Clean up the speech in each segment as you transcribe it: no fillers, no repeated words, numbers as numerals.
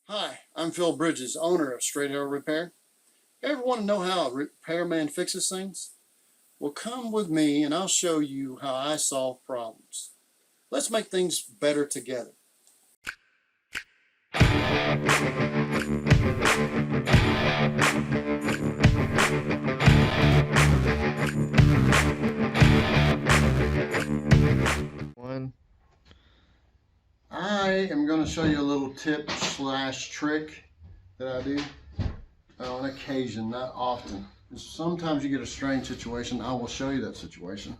Hi, I'm Phil Bridges, owner of Straight Arrow Repair. Ever want to know how a repairman fixes things? Well, come with me and I'll show you how I solve problems. Let's make things better together. I am going to show you a little tip / trick that I do on occasion, not often. Sometimes you get a strange situation. I will show you that situation.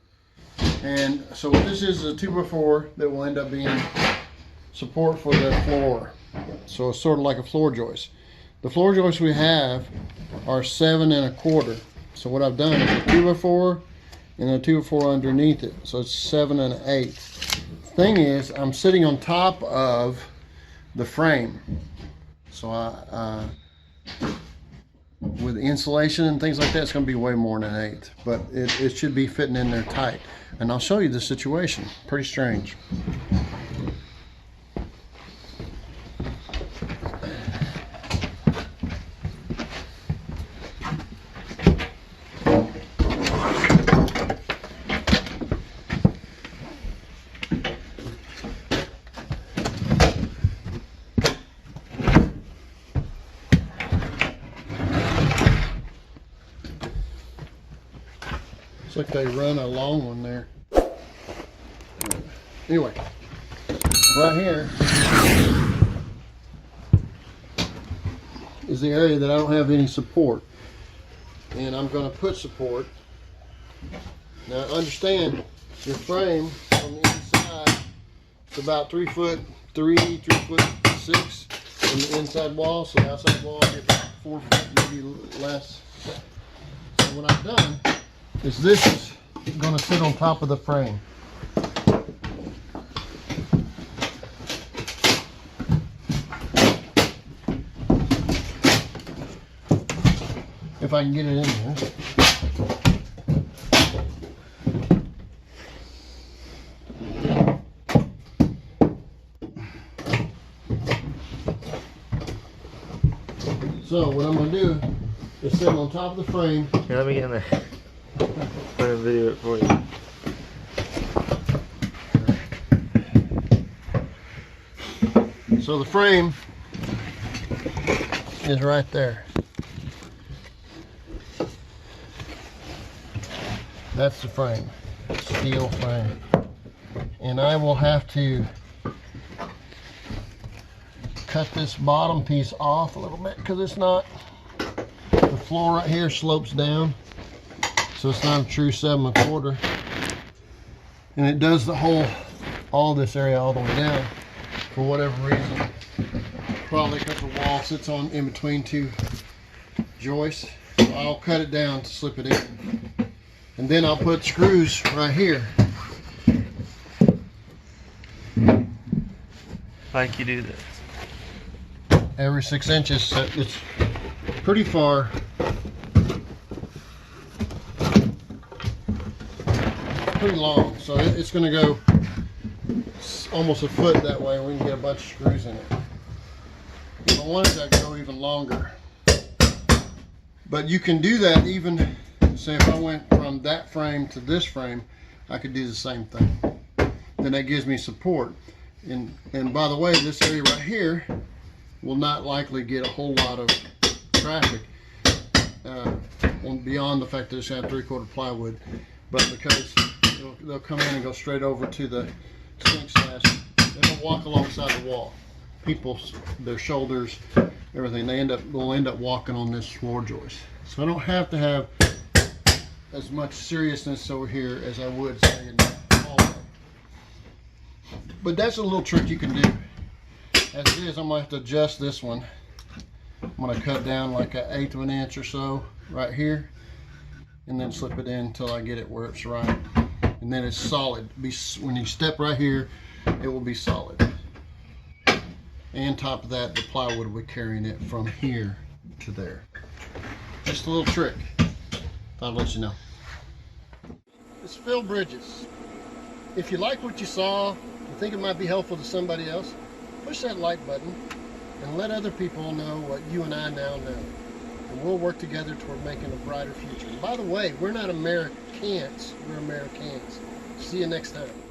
And so what this is a 2x4 that will end up being support for the floor. So it's sort of like a floor joist. The floor joists we have are 7 1/4. So what I've done is a 2x4 and a 2x4 underneath it. So it's 7 1/8. Thing is, I'm sitting on top of the frame. So with insulation and things like that, it's going to be way more than an 1/8, but it should be fitting in there tight. And I'll show you the situation. Pretty strange. Looks like they run a long one there. Anyway, right here is the area that I don't have any support, and I'm going to put support. Now understand, your frame on the inside is about 3'3", 3'6" on the inside wall, so the outside wall is about 4 foot, maybe less. So what I've done is this is going to sit on top of the frame. If I can get it in there. So what I'm going to do is sit on top of the frame. Here, let me get in there. I'm going to video it for you. So the frame is right there. That's the frame, steel frame. And I will have to cut this bottom piece off a little bit because it's not, the floor right here slopes down. So it's not a true 7 1/4. And it does the whole, all this area all the way down for whatever reason. Probably because the wall sits on in between two joists. So I'll cut it down to slip it in. And then I'll put screws right here. like you do this. Every 6 inches, so it's pretty far. Pretty long, so it's going to go almost a foot that way. We can get a bunch of screws in it. If I wanted to go even longer, but you can do that even. Say if I went from that frame to this frame, I could do the same thing. Then that gives me support. And by the way, this area right here will not likely get a whole lot of traffic beyond the fact that it's got 3/4 plywood, but because they'll come in and go straight over to the sink slash. They don't walk alongside the wall. People, their shoulders, everything, they'll end up walking on this floor joist. So I don't have to have as much seriousness over here as I would say in the hallway. But that's a little trick you can do. As it is, I'm going to have to adjust this one. I'm going to cut down like 1/8 of an inch or so right here, and then slip it in until I get it where it's right. And then it's solid. When you step right here, it will be solid. And top of that, the plywood will be carrying it from here to there. Just a little trick. Thought I'd let you know. It's Phil Bridges. If you like what you saw, you think it might be helpful to somebody else, push that like button and let other people know what you and I now know. And we'll work together toward making a brighter future. And by the way, we're not Americans, we're Americans. See you next time.